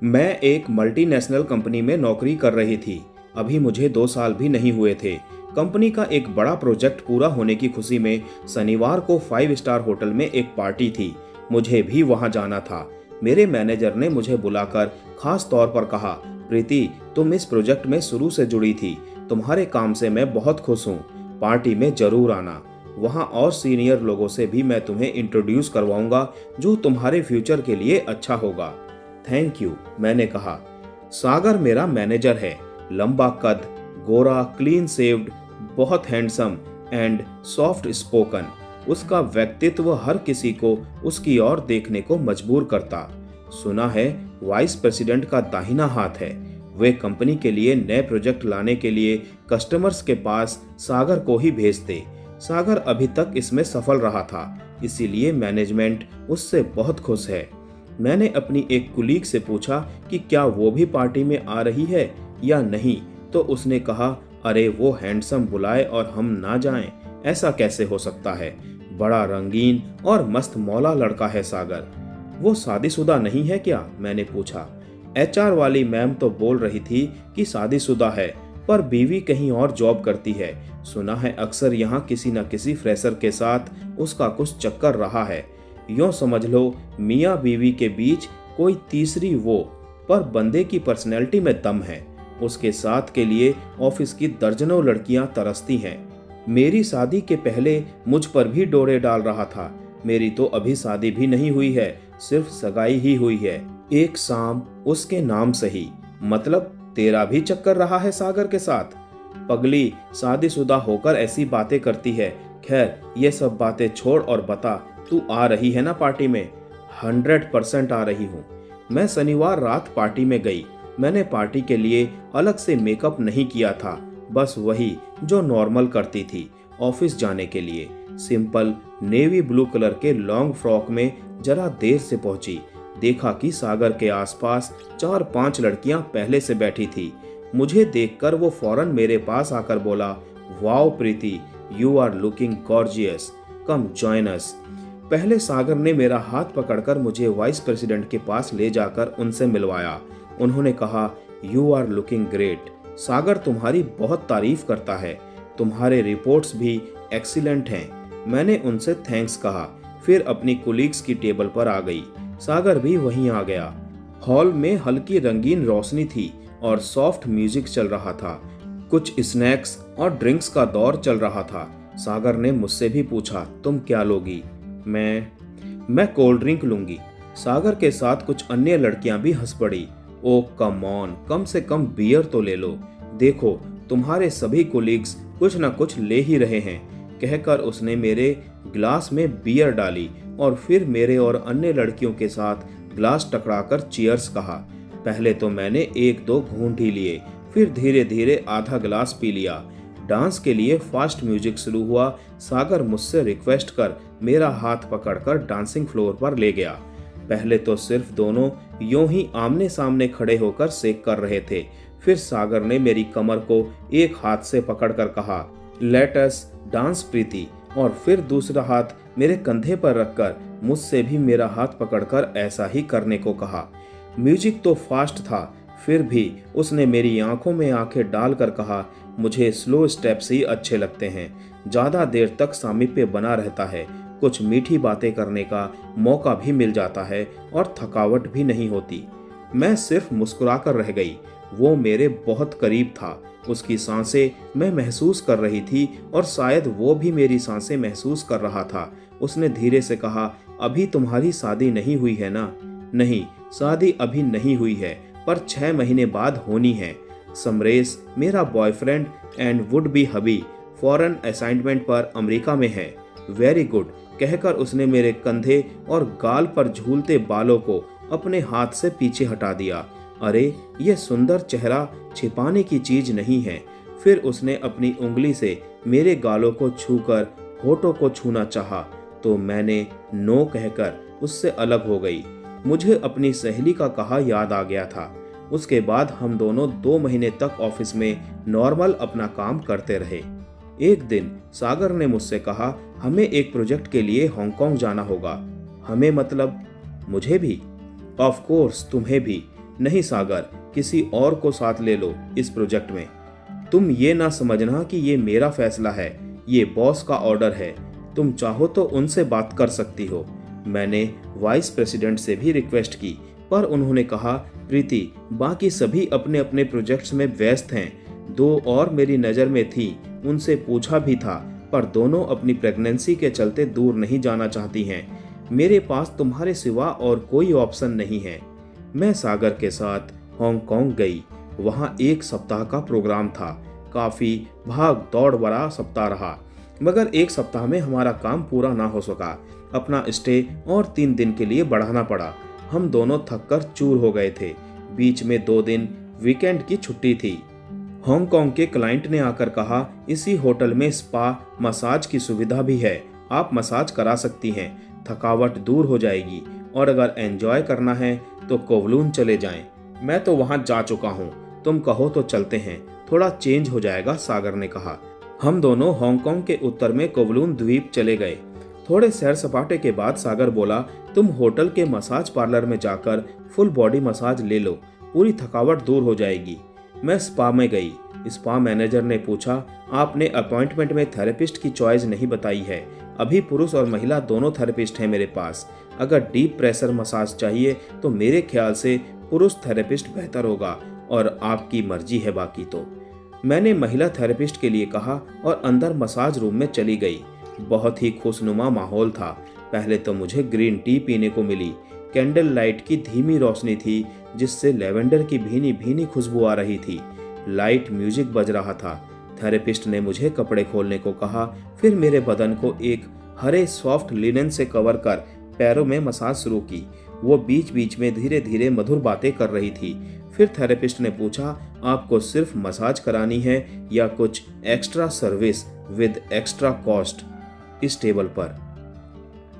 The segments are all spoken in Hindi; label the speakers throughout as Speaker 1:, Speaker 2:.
Speaker 1: मैं एक मल्टीनेशनल कंपनी में नौकरी कर रही थी। अभी मुझे 2 साल भी नहीं हुए थे। कंपनी का एक बड़ा प्रोजेक्ट पूरा होने की खुशी में शनिवार को 5 स्टार होटल में एक पार्टी थी। मुझे भी वहां जाना था। मेरे मैनेजर ने मुझे बुलाकर खास तौर पर कहा, प्रीति, तुम इस प्रोजेक्ट में शुरू से जुड़ी थी। तुम्हारे काम से मैं बहुत खुश हूँ। पार्टी में जरूर आना। वहाँ और सीनियर लोगों से भी मैं तुम्हें इंट्रोड्यूस करवाऊंगा, जो तुम्हारे फ्यूचर के लिए अच्छा होगा। थैंक यू, मैंने कहा। सागर मेरा मैनेजर है। लंबा कद, गोरा, क्लीन शेव्ड, बहुत हैंडसम एंड सॉफ्ट स्पोकन। उसका व्यक्तित्व हर किसी को उसकी ओर देखने को मजबूर करता। सुना है वाइस प्रेसिडेंट का दाहिना हाथ है। वे कंपनी के लिए नए प्रोजेक्ट लाने के लिए कस्टमर्स के पास सागर को ही भेजते। सागर अभी तक इसमें सफल रहा था, इसीलिए मैनेजमेंट उससे बहुत खुश है। मैंने अपनी एक कुलीग से पूछा कि क्या वो भी पार्टी में आ रही है या नहीं, तो उसने कहा, अरे वो हैंडसम बुलाए और हम ना जाएं, ऐसा कैसे हो सकता है। बड़ा रंगीन और मस्त मौला लड़का है सागर। वो शादीशुदा नहीं है क्या, मैंने पूछा। एचआर वाली मैम तो बोल रही थी कि शादीशुदा है, पर बीवी कहीं और जॉब करती है। सुना है अक्सर यहाँ किसी न किसी फ्रेशर के साथ उसका कुछ चक्कर रहा है। यूं समझ लो मियाँ बीवी के बीच कोई तीसरी वो, पर बंदे की पर्सनैलिटी में दम है। उसके साथ के लिए ऑफिस की दर्जनों लड़कियां तरसती हैं। मेरी शादी के पहले मुझ पर भी डोरे डाल रहा था। मेरी तो अभी शादी भी नहीं हुई है, सिर्फ सगाई ही हुई है। एक शाम उसके नाम सही। मतलब तेरा भी चक्कर रहा है सागर के साथ? पगली, शादीशुदा होकर ऐसी बातें करती है। खैर, ये सब बातें छोड़ और बता, तू आ रही है ना पार्टी में? 100% आ रही हूँ। मैं शनिवार रात पार्टी में गई। मैंने पार्टी के लिए अलग से मेकअप नहीं किया था, बस वही जो नॉर्मल करती थी ऑफिस जाने के लिए। सिंपल नेवी ब्लू कलर के लॉन्ग फ्रॉक में जरा देर से पहुंची। देखा कि सागर के आसपास 4-5 लड़कियां पहले से बैठी थी। मुझे देखकर वो फौरन मेरे पास आकर बोला, wow Preeti, you are looking gorgeous, come join us. पहले सागर ने मेरा हाथ पकड़कर मुझे वाइस प्रेसिडेंट के पास ले जाकर उनसे मिलवाया। उन्होंने कहा, यू आर लुकिंग ग्रेट। सागर तुम्हारी बहुत तारीफ करता है। तुम्हारे रिपोर्ट्स भी एक्सीलेंट हैं। मैंने उनसे थैंक्स कहा, फिर अपनी कुलीग्स की टेबल पर आ गई। सागर भी वहीं आ गया। हॉल में हल्की रंगीन रोशनी थी और सॉफ्ट म्यूजिक चल रहा था। कुछ स्नैक्स और ड्रिंक्स का दौर चल रहा था। सागर ने मुझसे भी पूछा, तुम क्या लोगी? मैं कोल्ड ड्रिंक लूंगी। सागर के साथ कुछ अन्य लड़कियां भी हंस पड़ी। ओ कम ऑन, कम से कम बियर तो ले लो। देखो तुम्हारे सभी कोलीग्स कुछ न कुछ ले ही रहे हैं। कहकर उसने मेरे ग्लास में बियर डाली और फिर मेरे और अन्य लड़कियों के साथ ग्लास टकराकर चीयर्स कहा। पहले तो मैंने 1-2 घूंट ही लिए, फिर धीरे धीरे आधा गिलास पी लिया। डांस के लिए फास्ट म्यूजिक शुरू हुआ। सागर मुझसे रिक्वेस्ट कर मेरा हाथ पकड़कर डांसिंग फ्लोर पर ले गया। पहले तो सिर्फ दोनों यूं ही आमने सामने खड़े होकर सेक कर रहे थे। फिर सागर ने मेरी कमर को एक हाथ से पकड़कर कहा, लेट अस डांस प्रीति, और फिर दूसरा हाथ मेरे कंधे पर रखकर मुझसे भी मेरा हाथ पकड़कर ऐसा ही करने को कहा। म्यूजिक तो फास्ट था, फिर भी उसने मेरी आंखों में आंखें डालकर कहा, मुझे स्लो स्टेप्स ही अच्छे लगते हैं। ज़्यादा देर तक सामीप्य बना रहता है, कुछ मीठी बातें करने का मौका भी मिल जाता है और थकावट भी नहीं होती। मैं सिर्फ मुस्कुराकर रह गई। वो मेरे बहुत करीब था। उसकी सांसें मैं महसूस कर रही थी और शायद वो भी मेरी सांसें महसूस कर रहा था। उसने धीरे से कहा, अभी तुम्हारी शादी नहीं हुई है ना? नहीं, शादी अभी नहीं हुई है, पर 6 महीने बाद होनी है। समरेश मेरा boyfriend and would be hubby foreign assignment पर अमेरिका में है। वेरी गुड, कहकर उसने मेरे कंधे और गाल पर झूलते बालों को अपने हाथ से पीछे हटा दिया। अरे ये सुंदर चेहरा छिपाने की चीज नहीं है। फिर उसने अपनी उंगली से मेरे गालों को छूकर होठों को छूना चाहा, तो मैंने नो कहकर उससे अलग हो गई। मुझे अपनी सहेली का कहा याद आ गया था। उसके बाद हम दोनों 2 महीने तक ऑफिस में नॉर्मल अपना काम करते रहे। एक दिन सागर ने मुझसे कहा, हमें एक प्रोजेक्ट के लिए हांगकांग जाना होगा। हमें मतलब मुझे भी? ऑफ कोर्स तुम्हें भी। नहीं सागर, किसी और को साथ ले लो इस प्रोजेक्ट में। तुम ये ना समझना कि ये मेरा फैसला है, ये बॉस का ऑर्डर है। तुम चाहो तो उनसे बात कर सकती हो। मैंने वाइस प्रेसिडेंट से भी रिक्वेस्ट की, पर उन्होंने कहा, प्रीति, बाकी सभी अपने अपने प्रोजेक्ट्स में व्यस्त हैं। दो और मेरी नज़र में थी, उनसे पूछा भी था, पर दोनों अपनी प्रेगनेंसी के चलते दूर नहीं जाना चाहती हैं। मेरे पास तुम्हारे सिवा और कोई ऑप्शन नहीं है। मैं सागर के साथ हांगकांग गई। वहाँ 1 सप्ताह का प्रोग्राम था। काफ़ी भाग दौड़ भरा सप्ताह रहा, मगर 1 सप्ताह में हमारा काम पूरा ना हो सका। अपना स्टे और 3 दिन के लिए बढ़ाना पड़ा। हम दोनों थककर चूर हो गए थे। बीच में 2 दिन वीकेंड की छुट्टी थी। हांगकांग के क्लाइंट ने आकर कहा, इसी होटल में स्पा मसाज की सुविधा भी है, आप मसाज करा सकती हैं, थकावट दूर हो जाएगी, और अगर एंजॉय करना है तो कोवलून चले जाएं। मैं तो वहां जा चुका हूं, तुम कहो तो चलते हैं, थोड़ा चेंज हो जाएगा, सागर ने कहा। हम दोनों हांगकांग के उत्तर में कोवलून द्वीप चले गए। थोड़े सैर सपाटे के बाद सागर बोला, तुम होटल के मसाज पार्लर में जाकर फुल बॉडी मसाज ले लो, पूरी थकावट दूर हो जाएगी। मैं स्पा में गई। स्पा मैनेजर ने पूछा, आपने अपॉइंटमेंट में थेरेपिस्ट की चॉइस नहीं बताई है। अभी पुरुष और महिला दोनों थेरेपिस्ट हैं मेरे पास। अगर डीप प्रेशर मसाज चाहिए तो मेरे ख्याल से पुरुष थेरेपिस्ट बेहतर होगा, और आपकी मर्जी है बाकी तो। मैंने महिला थेरेपिस्ट के लिए कहा और अंदर मसाज रूम में चली गई। बहुत ही खुशनुमा माहौल था। पहले तो मुझे ग्रीन टी पीने को मिली। कैंडल लाइट की धीमी रोशनी थी, जिससे लेवेंडर की भीनी भीनी खुशबू आ रही थी। लाइट म्यूजिक बज रहा था। थेरेपिस्ट ने मुझे कपड़े खोलने को कहा, फिर मेरे बदन को एक हरे सॉफ्ट लिनन से कवर कर पैरों में मसाज शुरू की। वो बीच बीच में धीरे धीरे मधुर बातें कर रही थी। फिर थेरेपिस्ट ने पूछा, आपको सिर्फ मसाज करानी है या कुछ extra service with extra cost इस टेबल पर?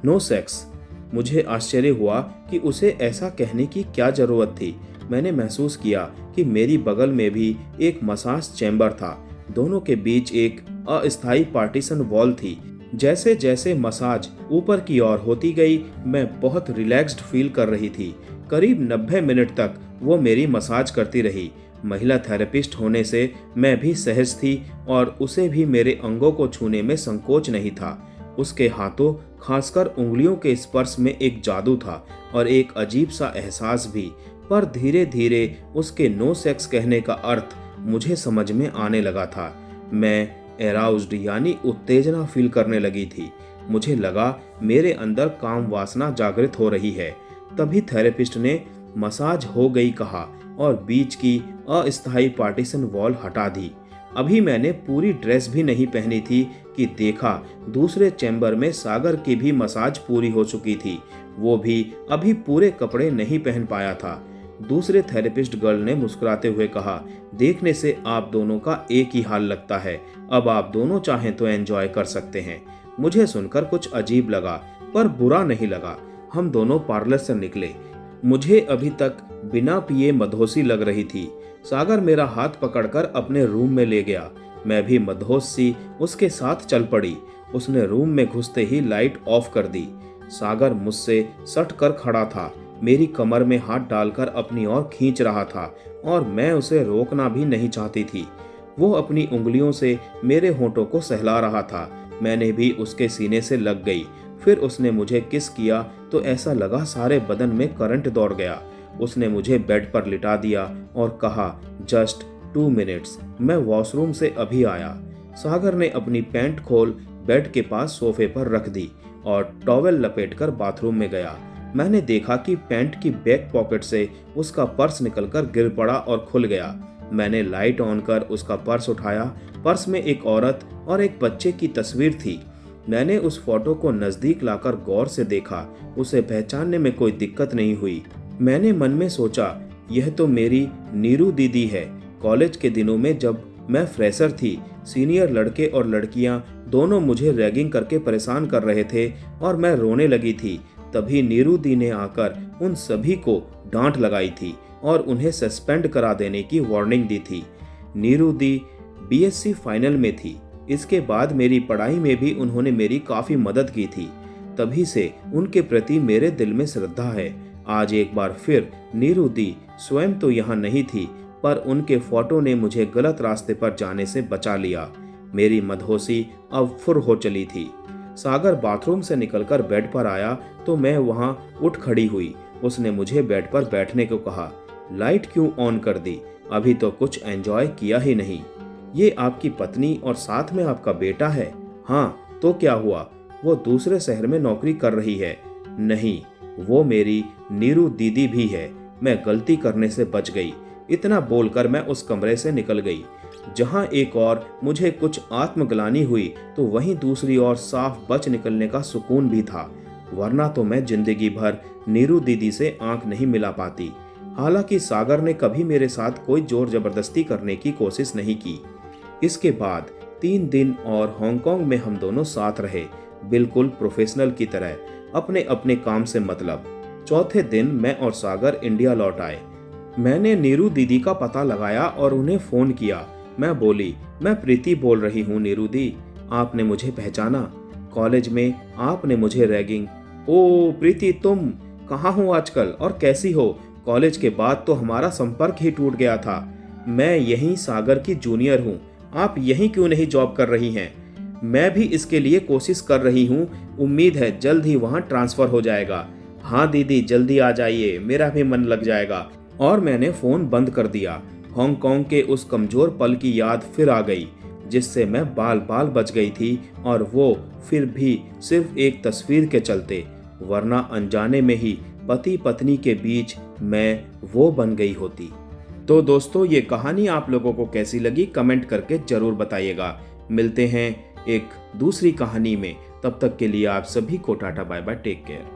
Speaker 1: No sex. मुझे आश्चर्य हुआ कि उसे ऐसा कहने की क्या जरूरत थी। मैंने महसूस किया कि मेरी बगल में भी एक मसाज चैम्बर था। दोनों के बीच एक अस्थायी पार्टीशन वॉल थी। जैसे जैसे मसाज ऊपर की ओर होती गई, मैं बहुत रिलैक्स्ड फील कर रही थी। करीब 90 मिनट तक वो मेरी मसाज करती रही। महिला थेरेपिस्ट होने से मैं भी सहज थी, और उसे भी मेरे अंगों को छूने में संकोच नहीं था। उसके हाथों, खासकर उंगलियों के स्पर्श में एक जादू था और एक अजीब सा एहसास भी। पर धीरे धीरे उसके नो सेक्स कहने का अर्थ मुझे समझ में आने लगा था। मैं एराउज्ड यानी उत्तेजना फील करने लगी थी। मुझे लगा मेरे अंदर काम वासना जागृत हो रही है। तभी थेरेपिस्ट ने मसाज हो गई कहा और बीच की अस्थायी पार्टीशन वॉल हटा दी। अभी मैंने पूरी ड्रेस भी नहीं पहनी थी कि देखा दूसरे चैम्बर में सागर की भी मसाज पूरी हो चुकी थी। वो भी अभी पूरे कपड़े नहीं पहन पाया था। दूसरे थेरेपिस्ट गर्ल ने मुस्कुराते हुए कहा, देखने से आप दोनों का एक ही हाल लगता है। अब आप दोनों चाहें तो एंजॉय कर सकते हैं। मुझे सुनकर कुछ अजीब लगा, पर बुरा नहीं लगा। हम दोनों पार्लर से निकले। मुझे अभी तक बिना पिए मदहोशी लग रही थी। सागर मेरा हाथ पकड़कर अपने रूम में ले गया। मैं भी मदहोश सी उसके साथ चल पड़ी। उसने रूम में घुसते ही लाइट ऑफ कर दी। सागर मुझसे सट कर खड़ा था, मेरी कमर में हाथ डालकर अपनी ओर खींच रहा था, और मैं उसे रोकना भी नहीं चाहती थी। वो अपनी उंगलियों से मेरे होंठों को सहला रहा था। मैंने भी उसके सीने से लग गई। फिर उसने मुझे किस किया तो ऐसा लगा सारे बदन में करंट दौड़ गया। उसने मुझे बेड पर लिटा दिया और कहा, जस्ट 2 मिनट्स, मैं वॉशरूम से अभी आया। सागर ने अपनी पैंट खोल बेड के पास सोफे पर रख दी और टॉवेल लपेटकर बाथरूम में गया। मैंने देखा कि पैंट की बैक पॉकेट से उसका पर्स निकलकर गिर पड़ा और खुल गया। मैंने लाइट ऑन कर उसका पर्स उठाया। पर्स में एक औरत और एक बच्चे की तस्वीर थी। मैंने उस फोटो को नजदीक लाकर गौर से देखा। उसे पहचानने में कोई दिक्कत नहीं हुई। मैंने मन में सोचा, यह तो मेरी नीरू दीदी है। कॉलेज के दिनों में जब मैं फ्रेशर थी, सीनियर लड़के और लड़कियां दोनों मुझे रैगिंग करके परेशान कर रहे थे और मैं रोने लगी थी। तभी नीरू दी ने आकर उन सभी को डांट लगाई थी और उन्हें सस्पेंड करा देने की वार्निंग दी थी। नीरू दी बीएससी फाइनल में थी। इसके बाद मेरी पढ़ाई में भी उन्होंने मेरी काफ़ी मदद की थी। तभी से उनके प्रति मेरे दिल में श्रद्धा है। आज एक बार फिर नीरू दी स्वयं तो यहाँ नहीं थी, पर उनके फोटो ने मुझे गलत रास्ते पर जाने से बचा लिया। मेरी मदहोशी अब फुर हो चली थी। सागर बाथरूम से निकलकर बेड पर आया तो मैं वहां उठ खड़ी हुई। उसने मुझे बेड पर बैठने को कहा। लाइट क्यों ऑन कर दी? अभी तो कुछ एंजॉय किया ही नहीं। ये आपकी पत्नी और साथ में आपका बेटा है। हाँ तो क्या हुआ? वो दूसरे शहर में नौकरी कर रही है। नहीं, वो मेरी नीरू दीदी भी है। मैं गलती करने से बच गई। इतना बोलकर मैं उस कमरे से निकल गई। जहां एक और मुझे कुछ आत्मग्लानि हुई तो वहीं दूसरी ओर साफ बच निकलने का सुकून भी था। वरना तो मैं जिंदगी भर नीरू दीदी से आंख नहीं मिला पाती। हालांकि सागर ने कभी मेरे साथ कोई जोर जबरदस्ती करने की कोशिश नहीं की। इसके बाद 3 दिन और हांगकांग में हम दोनों साथ रहे, बिल्कुल प्रोफेशनल की तरह, अपने अपने काम से मतलब। चौथे दिन मैं और सागर इंडिया लौट आए। मैंने नीरू दीदी का पता लगाया और उन्हें फोन किया। मैं बोली, मैं प्रीति बोल रही हूँ नीरू दी, आपने मुझे पहचाना? कॉलेज में आपने मुझे रैगिंग। ओ प्रीति, तुम कहाँ हो आजकल और कैसी हो? कॉलेज के बाद तो हमारा संपर्क ही टूट गया था। मैं यहीं सागर की जूनियर हूँ, आप यहीं क्यों नहीं जॉब कर रही हैं? मैं भी इसके लिए कोशिश कर रही हूँ, उम्मीद है जल्द ही वहाँ ट्रांसफर हो जाएगा। हाँ दीदी, जल्दी आ जाइए, मेरा भी मन लग जाएगा। और मैंने फोन बंद कर दिया। हांगकांग के उस कमजोर पल की याद फिर आ गई, जिससे मैं बाल बाल बच गई थी, और वो फिर भी सिर्फ एक तस्वीर के चलते, वरना अनजाने में ही पति पत्नी के बीच मैं वो बन गई होती। तो दोस्तों, ये कहानी आप लोगों को कैसी लगी कमेंट करके जरूर बताइएगा। मिलते हैं एक दूसरी कहानी में, तब तक के लिए आप सभी को tata bye bye, take care.